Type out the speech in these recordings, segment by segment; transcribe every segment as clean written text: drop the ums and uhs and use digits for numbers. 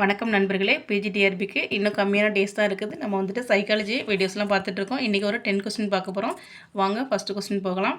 வணக்கம் நண்பர்களே. பிஜிடிஆர்பிக்கு இன்னும் கம்மியான டேஸ் தான் இருக்குது. நம்ம வந்துட்டு சைக்காலஜி வீடியோஸ்லாம் பார்த்துட்ருக்கோம். இன்றைக்கி ஒரு 10 கொஸ்டின் பார்க்க போகிறோம். வாங்க ஃபஸ்ட்டு கொஸ்டின் போகலாம்.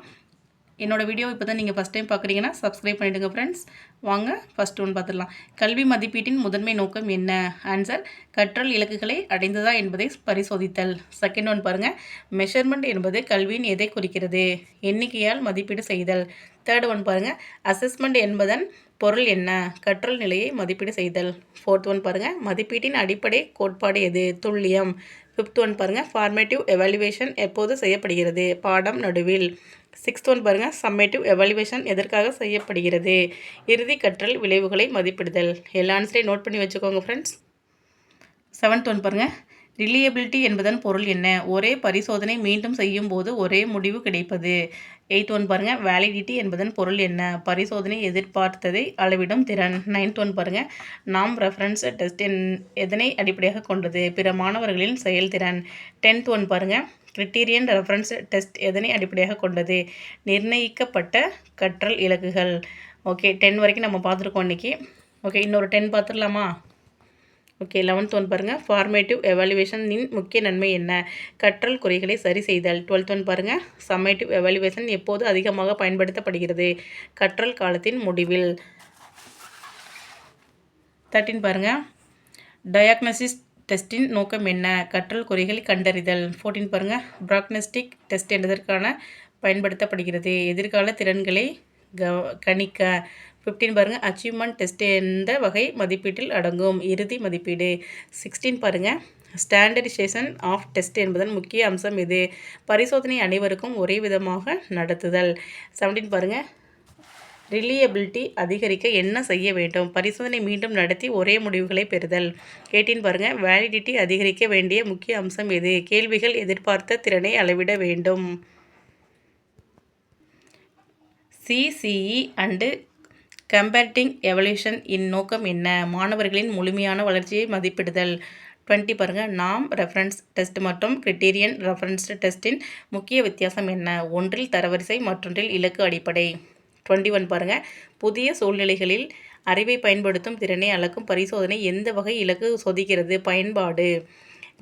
என்னோடய வீடியோ இப்போ தான் நீங்கள் ஃபஸ்ட் டைம் பார்க்குறீங்கன்னா சப்ஸ்கிரைப் பண்ணிவிடுங்க ஃப்ரெண்ட்ஸ். வாங்க ஃபஸ்ட் ஒன் பார்த்துடலாம். கல்வி மதிப்பீட்டின் முதன்மை நோக்கம் என்ன? ஆன்சர், கற்றல் இலக்குகளை அடைந்ததா என்பதை பரிசோதித்தல். செகண்ட் ஒன் பாருங்கள். மெஷர்மெண்ட் என்பது கல்வியின் எதை குறிக்கிறது? எண்ணிக்கையால் மதிப்பீடு செய்தல். தேர்ட் ஒன் பாருங்கள். அசஸ்மெண்ட் என்பதன் பொருள் என்ன? கற்றல் நிலையை மதிப்பீடு செய்தல். ஃபோர்த் ஒன் பாருங்கள். மதிப்பீட்டின் அடிப்படை கோட்பாடு எது? துல்லியம். ஃபிஃப்த் ஒன் பாருங்கள். ஃபார்மேட்டிவ் எவாலுவேஷன் எப்போது செய்யப்படுகிறது? பாடம் நடுவில். சிக்ஸ்த் ஒன் பாருங்கள். சம்மேட்டிவ் எவாலுவேஷன் எதற்காக செய்யப்படுகிறது? இறுதி கற்றல் விளைவுகளை மதிப்பிடுதல். எல்லா ஆன்சரையும் நோட் பண்ணி வச்சுக்கோங்க ஃப்ரெண்ட்ஸ். செவன்த் ஒன் பாருங்கள். ரிலியபிலிட்டி என்பதன் பொருள் என்ன? ஒரே பரிசோதனை மீண்டும் செய்யும் போது ஒரே முடிவு கிடைப்பது. எயித் ஒன் பாருங்கள். வேலிடிட்டி என்பதன் பொருள் என்ன? பரிசோதனை எதிர்பார்த்ததை அளவிடும் திறன். நைன்த் ஒன் பாருங்கள். நாம் ரெஃபரன்ஸ் டெஸ்ட் எதனை அடிப்படையாக கொண்டது? பிற மாணவர்களின் செயல்திறன். டென்த் ஒன் பாருங்கள். கிரிட்டீரியன் ரெஃபரன்ஸ் டெஸ்ட் எதனை அடிப்படையாக கொண்டது? நிர்ணயிக்கப்பட்ட கற்றல் இலக்குகள். ஓகே, 10 வரைக்கும் நம்ம பார்த்துருக்கோம் இன்றைக்கி. ஓகே, இன்னொரு 10 பார்த்துடலாமா? ஓகே, 11th ஒன் பாருங்கள். ஃபார்மேட்டிவ் எவாலுவேஷனின் முக்கிய நன்மை என்ன? கற்றல் குறைகளை சரி செய்தல். 12th ஒன் பாருங்கள். சம்மேட்டிவ் எவாலுவேஷன் எப்போது அதிகமாக பயன்படுத்தப்படுகிறது? கற்றல் காலத்தின் முடிவில். 13 பாருங்கள். டயக்னோசிஸ் டெஸ்டின் நோக்கம் என்ன? கற்றல் குறைகளை கண்டறிதல். 14 பாருங்கள். ப்ராக்னஸ்டிக் டெஸ்ட் என்பதற்கான பயன்படுத்தப்படுகிறது? எதிர்கால திறன்களை கணிக்க. 15 பாருங்கள். அச்சீவ்மெண்ட் டெஸ்ட் எந்த வகை மதிப்பீட்டில் அடங்கும்? இறுதி மதிப்பீடு. 16 பாருங்கள். ஸ்டாண்டர்டைசேஷன் ஆஃப் டெஸ்ட் என்பதன் முக்கிய அம்சம் எது? பரிசோதனை அனைவருக்கும் ஒரே விதமாக நடத்துதல். 17 பாருங்கள். ரிலியபிலிட்டி அதிகரிக்க என்ன செய்ய வேண்டும்? பரிசோதனை மீண்டும் நடத்தி ஒரே முடிவுகளை பெறுதல். 18 பாருங்கள். வேலிடிட்டி அதிகரிக்க வேண்டிய முக்கிய அம்சம் எது? கேள்விகள் எதிர்பார்த்த திறனை அளவிட வேண்டும். சிசிஇ அண்டு கம்பேரிட்டிங் எவல்யூஷன் இன் நோக்கம் என்ன? மாணவர்களின் முழுமையான வளர்ச்சியை மதிப்பிடுதல். 20 பாருங்கள். நாம் ரெஃபரன்ஸ் டெஸ்ட் மற்றும் கிரிட்டீரியன் ரெஃபரன்ஸ் டெஸ்ட்டின் முக்கிய வித்தியாசம் என்ன? ஒன்றில் தரவரிசை, மற்றொன்றில் இலக்கு அடிப்படை. 21 பாருங்கள். புதிய சூழ்நிலைகளில் அறிவை பயன்படுத்தும் திறனை அளக்கும் பரிசோதனை எந்த வகை இலக்கு சோதிக்கிறது? பயன்பாடு.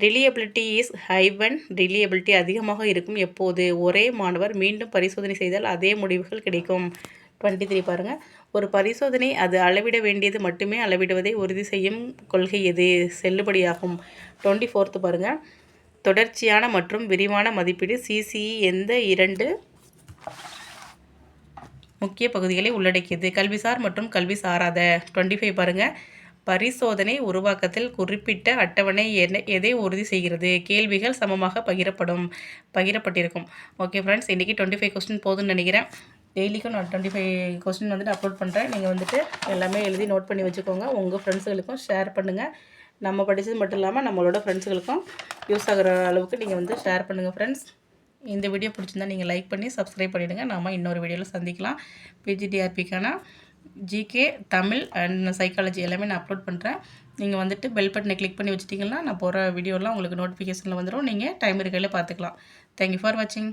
Reliability is high when reliability அதிகமாக இருக்கும் எப்போது? ஒரே மாணவர் மீண்டும் பரிசோதனை செய்தால் அதே முடிவுகள் கிடைக்கும். 23 பாருங்கள். ஒரு பரிசோதனை அது அளவிட வேண்டியது மட்டுமே அளவிடுவதை உறுதி செய்யும் கொள்கை எது? செல்லுபடியாகும். 24th பாருங்கள். தொடர்ச்சியான மற்றும் விரிவான மதிப்பீடு சிசிஇ எந்த 2 முக்கிய பகுதிகளை உள்ளடக்கியது? கல்விசார் மற்றும் கல்வி சாராத. 25 பாருங்கள். பரிசோதனை உருவாக்கத்தில் குறிப்பிட்ட அட்டவணை எதை உறுதி செய்கிறது? கேள்விகள் சமமாக பகிரப்பட்டிருக்கும். ஓகே ஃப்ரெண்ட்ஸ், இன்றைக்கி 25 கொஸ்டின் போதும்னு நினைக்கிறேன். டெய்லிக்கும் நான் 25 கொஸ்டின் வந்துட்டு அப்லோட் பண்ணுறேன். நீங்கள் வந்துட்டு எல்லாமே எழுதி நோட் பண்ணி வச்சுக்கோங்க. உங்கள் ஃப்ரெண்ட்ஸுகளுக்கும் ஷேர் பண்ணுங்கள். நம்ம படித்தது மட்டும் இல்லாமல் நம்மளோட ஃப்ரெண்ட்ஸுகளுக்கும் யூஸ் ஆகிற அளவுக்கு நீங்கள் வந்து ஷேர் பண்ணுங்கள் ஃப்ரெண்ட்ஸ். இந்த வீடியோ பிடிச்சிருந்தால் நீங்கள் லைக் பண்ணி சப்ஸ்கிரைப் பண்ணிவிடுங்க. நாம் இன்னொரு வீடியோவில் சந்திக்கலாம். பிஜிடிஆர்பிக்கான ஜிகே, தமிழ் அண்ட் சைக்காலஜி எல்லாமே நான் அப்லோட் பண்ணுறேன். நீங்கள் வந்துட்டு பெல் பட்டனை கிளிக் பண்ணி வச்சிட்டிங்கன்னா நான் போகிற வீடியோலாம் உங்களுக்கு நோட்டிஃபிகேஷனில் வந்துடும். நீங்கள் டைம் இருக்கையில் பார்த்துக்கலாம். தேங்க்யூ ஃபார் வாட்சிங்.